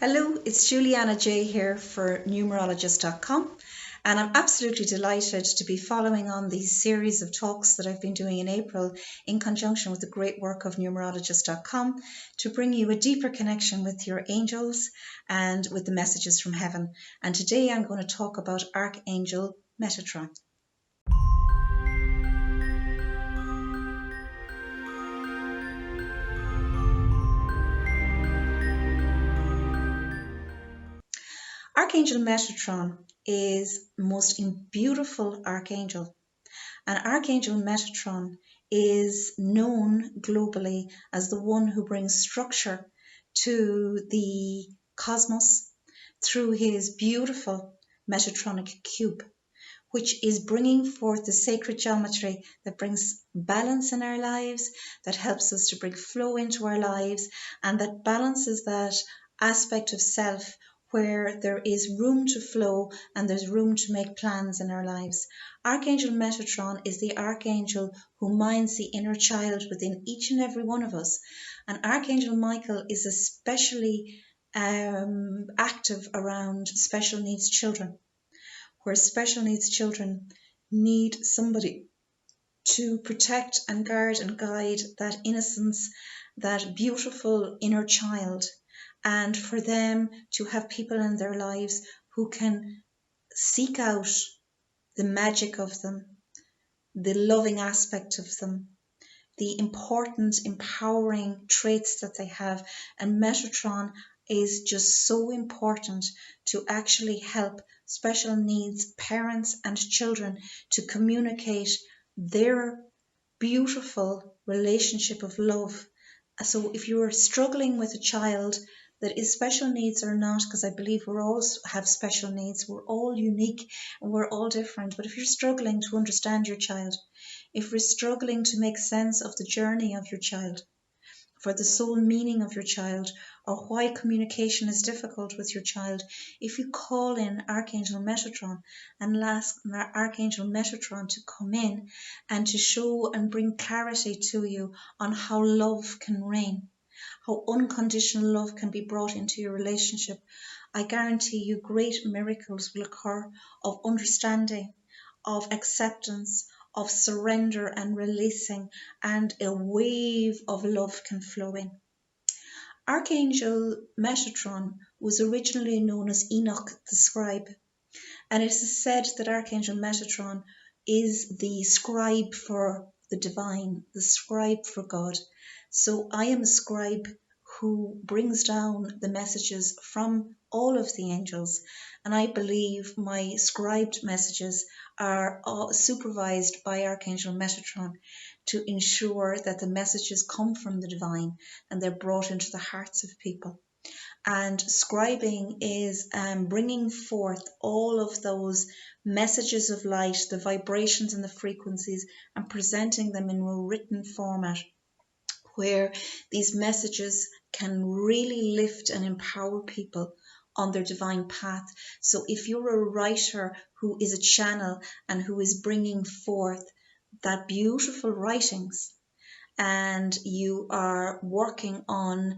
Hello, it's Julianna Jay here for numerologist.com, and I'm absolutely delighted to be following on these series of talks that I've been doing in April in conjunction with the great work of numerologist.com to bring you a deeper connection with your angels and with the messages from heaven. And today I'm going to talk about Archangel Metatron. Archangel Metatron is the most beautiful archangel, and Archangel Metatron is known globally as the one who brings structure to the cosmos through his beautiful Metatronic cube, which is bringing forth the sacred geometry that brings balance in our lives, that helps us to bring flow into our lives, and that balances that aspect of self where there is room to flow and there's room to make plans in our lives. Archangel Metatron is the archangel who minds the inner child within each and every one of us. And Archangel Michael is especially active around special needs children, where special needs children need somebody to protect and guard and guide that innocence, that beautiful inner child, and for them to have people in their lives who can seek out the magic of them, the loving aspect of them, the important, empowering traits that they have. And Metatron is just so important to actually help special needs parents and children to communicate their beautiful relationship of love. So if you're struggling with a child that is special needs or not, because I believe we all have special needs, we're all unique and we're all different. But if you're struggling to understand your child, if you're struggling to make sense of the journey of your child, for the soul meaning of your child, or why communication is difficult with your child, if you call in Archangel Metatron and ask Archangel Metatron to come in and to show and bring clarity to you on how love can reign, how unconditional love can be brought into your relationship, I guarantee you great miracles will occur of understanding, of acceptance, of surrender and releasing, and a wave of love can flow in. Archangel Metatron was originally known as Enoch the scribe, and it is said that Archangel Metatron is the scribe for the divine, the scribe for God. So I am a scribe who brings down the messages from all of the angels, and I believe my scribed messages are supervised by Archangel Metatron to ensure that the messages come from the divine and they're brought into the hearts of people. And scribing is bringing forth all of those messages of light, the vibrations and the frequencies, and presenting them in a written format where these messages can really lift and empower people on their divine path. So if you're a writer who is a channel and who is bringing forth that beautiful writings, and you are working on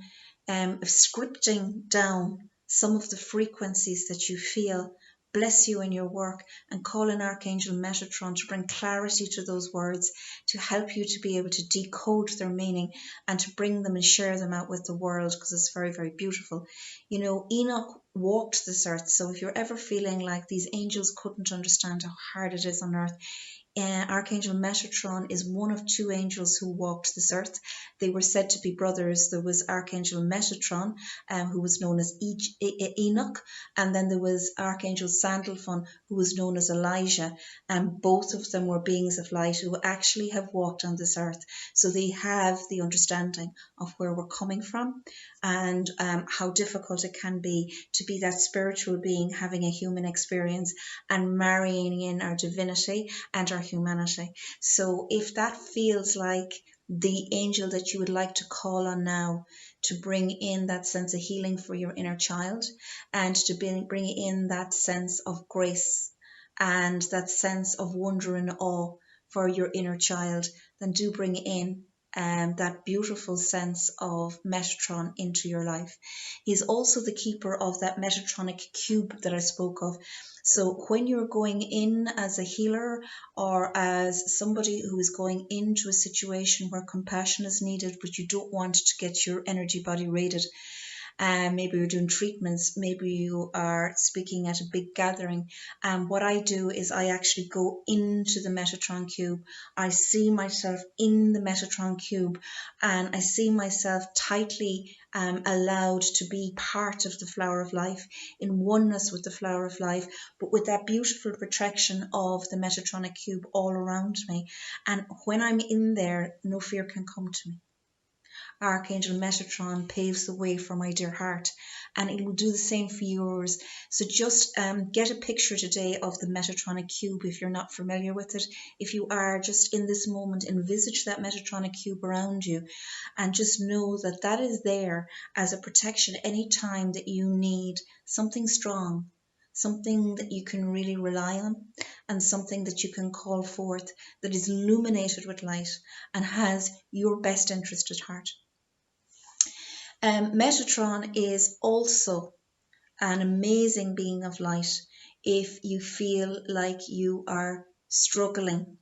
scripting down some of the frequencies that you feel bless you in your work, and call in Archangel Metatron to bring clarity to those words, to help you to be able to decode their meaning and to bring them and share them out with the world, because it's very, very beautiful. You know, Enoch walked this earth, so if you're ever feeling like these angels couldn't understand how hard it is on earth, Archangel Metatron is one of two angels who walked this earth. They were said to be brothers. There was Archangel Metatron, who was known as Enoch, and then there was Archangel Sandalphon, who was known as Elijah, and both of them were beings of light who actually have walked on this earth. So they have the understanding of where we're coming from and how difficult it can be to be that spiritual being having a human experience and marrying in our divinity and our humanity. So if that feels like the angel that you would like to call on now to bring in that sense of healing for your inner child, and to bring in that sense of grace and that sense of wonder and awe for your inner child, then do bring in that beautiful sense of Metatron into your life. He's also the keeper of that Metatronic cube that I spoke of. So when you're going in as a healer or as somebody who is going into a situation where compassion is needed, but you don't want to get your energy body raided, maybe you're doing treatments, maybe you are speaking at a big gathering. What I do is I actually go into the Metatron cube. I see myself in the Metatron cube, and I see myself tightly allowed to be part of the flower of life, in oneness with the flower of life, but with that beautiful protection of the Metatronic cube all around me. And when I'm in there, no fear can come to me. Archangel Metatron paves the way for my dear heart, and it will do the same for yours. So just get a picture today of the Metatronic cube if you're not familiar with it. If you are, just in this moment, envisage that Metatronic cube around you, and just know that that is there as a protection any time that you need something strong, something that you can really rely on, and something that you can call forth that is illuminated with light and has your best interest at heart. Metatron is also an amazing being of light if you feel like you are struggling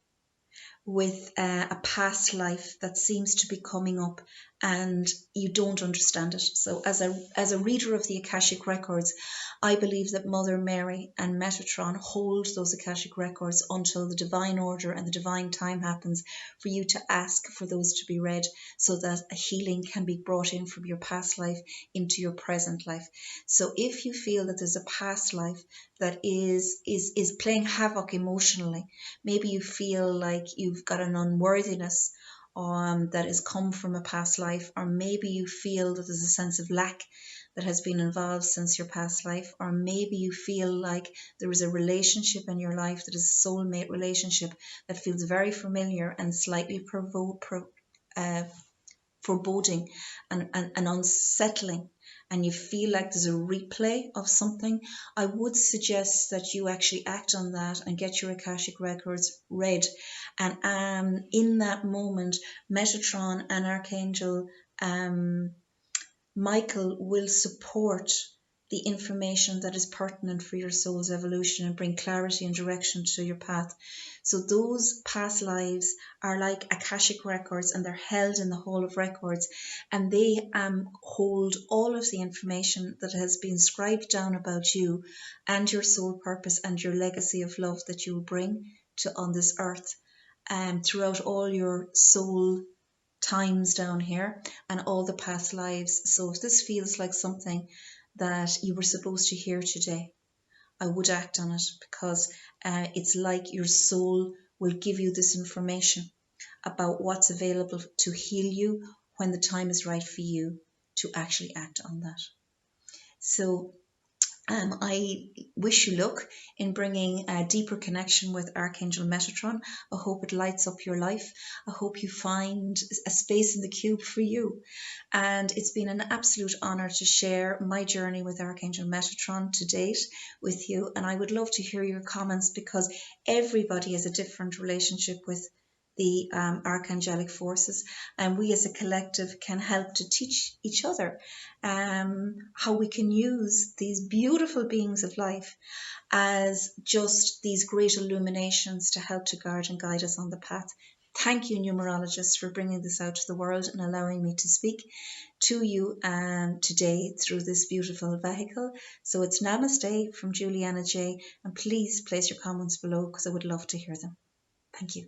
with a past life that seems to be coming up and you don't understand it. So as a reader of the Akashic records, I believe that Mother Mary and Metatron hold those Akashic records until the divine order and the divine time happens for you to ask for those to be read, so that a healing can be brought in from your past life into your present life. So if you feel that there's a past life that is playing havoc emotionally, maybe you feel like you've got an unworthiness that has come from a past life, or maybe you feel that there's a sense of lack that has been involved since your past life, or maybe you feel like there is a relationship in your life that is a soulmate relationship that feels very familiar and slightly foreboding and unsettling, and you feel like there's a replay of something, I would suggest that you actually act on that and get your Akashic records read. And in that moment, Metatron and Archangel Michael will support the information that is pertinent for your soul's evolution and bring clarity and direction to your path. So those past lives are like Akashic records, and they're held in the Hall of Records, and they hold all of the information that has been scribed down about you and your soul purpose and your legacy of love that you will bring to on this earth throughout all your soul times down here and all the past lives. So if this feels like something that you were supposed to hear today, I would act on it, because it's like your soul will give you this information about what's available to heal you when the time is right for you to actually act on that. So I wish you luck in bringing a deeper connection with Archangel Metatron. I hope it lights up your life. I hope you find a space in the cube for you. And it's been an absolute honor to share my journey with Archangel Metatron to date with you. And I would love to hear your comments, because everybody has a different relationship with the archangelic forces, and we as a collective can help to teach each other how we can use these beautiful beings of life as just these great illuminations to help to guard and guide us on the path. Thank you, numerologists, for bringing this out to the world and allowing me to speak to you today through this beautiful vehicle. So it's Namaste from Julianna Jay, and please place your comments below, because I would love to hear them. Thank you.